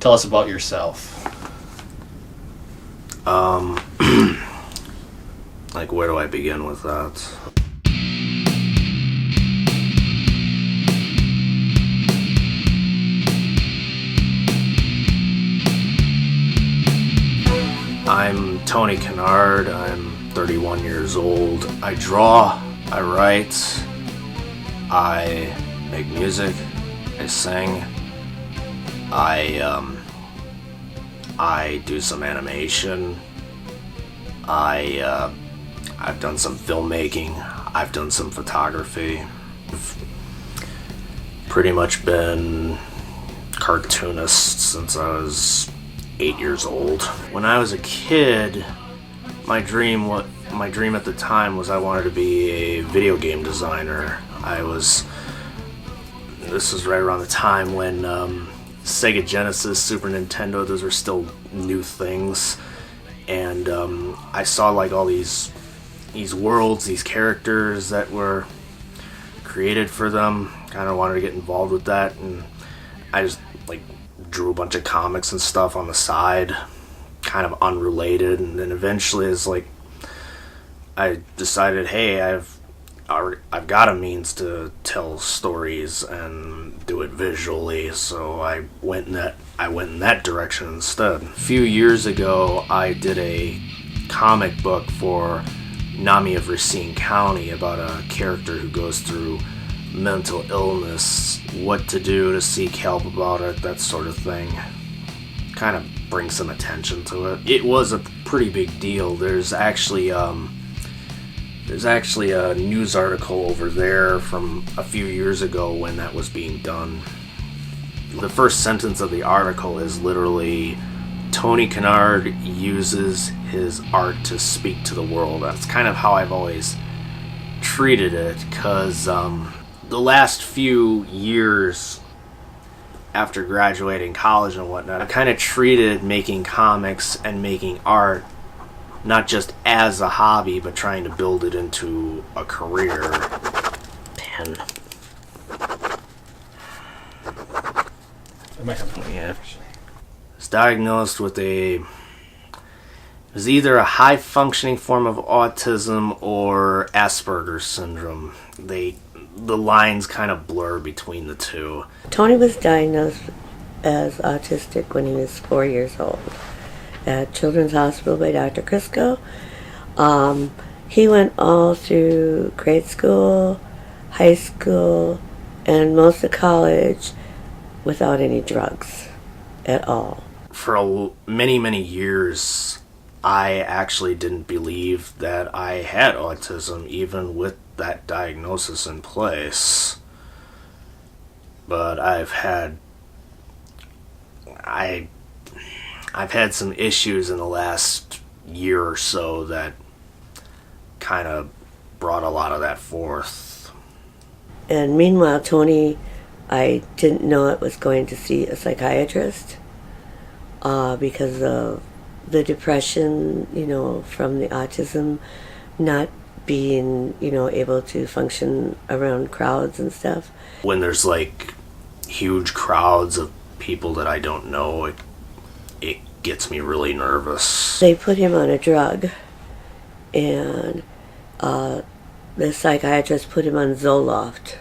Tell us about yourself. Like, where do I begin with that? I'm Tony Kinnard. I'm 31 years old. I draw, I write, I make music, I sing, I do some animation, I've done some filmmaking, I've done some photography. I've pretty much been cartoonist since I was 8 years old. When I was a kid, my dream at the time was I wanted to be a video game designer. This was right around the time when Sega Genesis, Super Nintendo, those were still new things. And I saw like all these worlds, these characters that were created for them. Kind of wanted to get involved with that, and I just like drew a bunch of comics and stuff on the side, kind of unrelated. And then eventually, it's like I decided, hey, I've got a means to tell stories and do it visually, so I went in that direction instead. A few years ago, I did a comic book for NAMI of Racine County about a character who goes through mental illness, what to do to seek help about it, that sort of thing. Kind of bring some attention to it. It was a pretty big deal. There's actually a news article over there from a few years ago when that was being done. The first sentence of the article is literally, Tony Kinnard uses his art to speak to the world. That's kind of how I've always treated it, because the last few years after graduating college and whatnot, I kind of treated making comics and making art not just as a hobby, but trying to build it into a career. Pen. Yeah. I was diagnosed with it was either a high-functioning form of autism or Asperger's syndrome. The lines kind of blur between the two. Tony was diagnosed as autistic when he was 4 years old at Children's Hospital by Dr. Crisco. He went all through grade school, high school, and most of college without any drugs at all. For many, many years, I actually didn't believe that I had autism, even with that diagnosis in place. But I've had some issues in the last year or so that kind of brought a lot of that forth. And meanwhile, Tony, I didn't know it, was going to see a psychiatrist because of the depression, from the autism, not being, able to function around crowds and stuff. When there's like huge crowds of people that I don't know, it gets me really nervous. They put him on a drug, and the psychiatrist put him on Zoloft.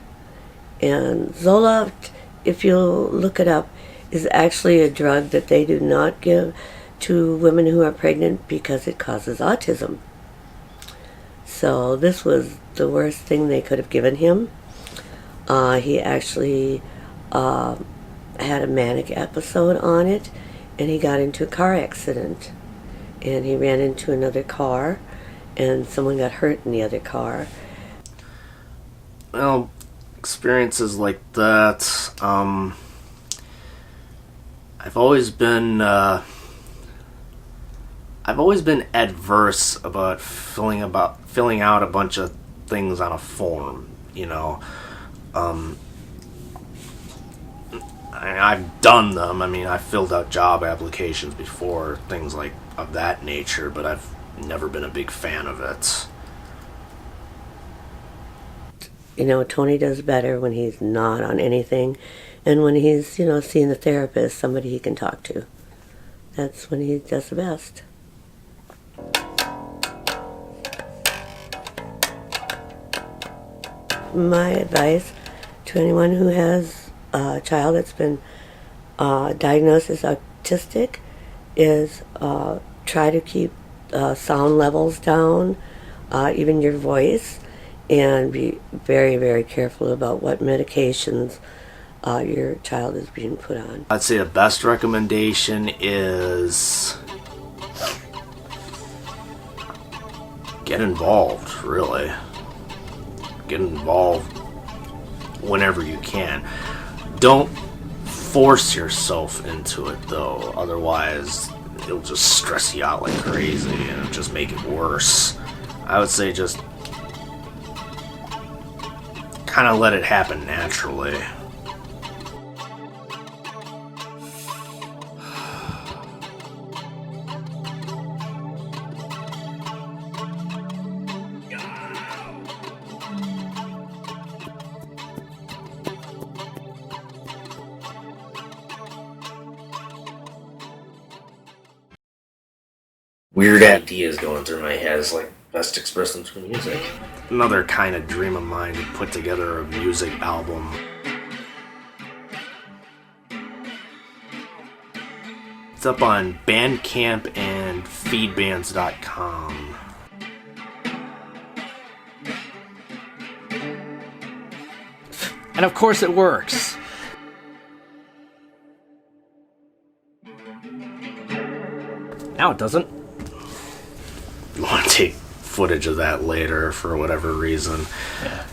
And Zoloft, if you look it up, is actually a drug that they do not give to women who are pregnant because it causes autism. So this was the worst thing they could have given him. He actually had a manic episode on it, and he got into a car accident. And he ran into another car, and someone got hurt in the other car. Well, experiences like that, I've always been adverse about filling out a bunch of things on a form, I've done them. I filled out job applications before, things like of that nature, but I've never been a big fan of it. Tony does better when he's not on anything, And when he's, seeing a therapist, somebody he can talk to. That's when he does the best. My advice to anyone who has a child that's been diagnosed as autistic is try to keep sound levels down, even your voice, and be very, very careful about what medications your child is being put on. I'd say the best recommendation is get involved, really. Get involved whenever you can. Don't force yourself into it, though. Otherwise, it'll just stress you out like crazy and it'll just make it worse. I would say just kind of let it happen naturally. Weird ideas going through my head. It's like best express them through music. Another kind of dream of mine to put together a music album. It's up on Bandcamp and feedbands.com. And of course it works. Now it doesn't. You want to take footage of that later for whatever reason. Yeah.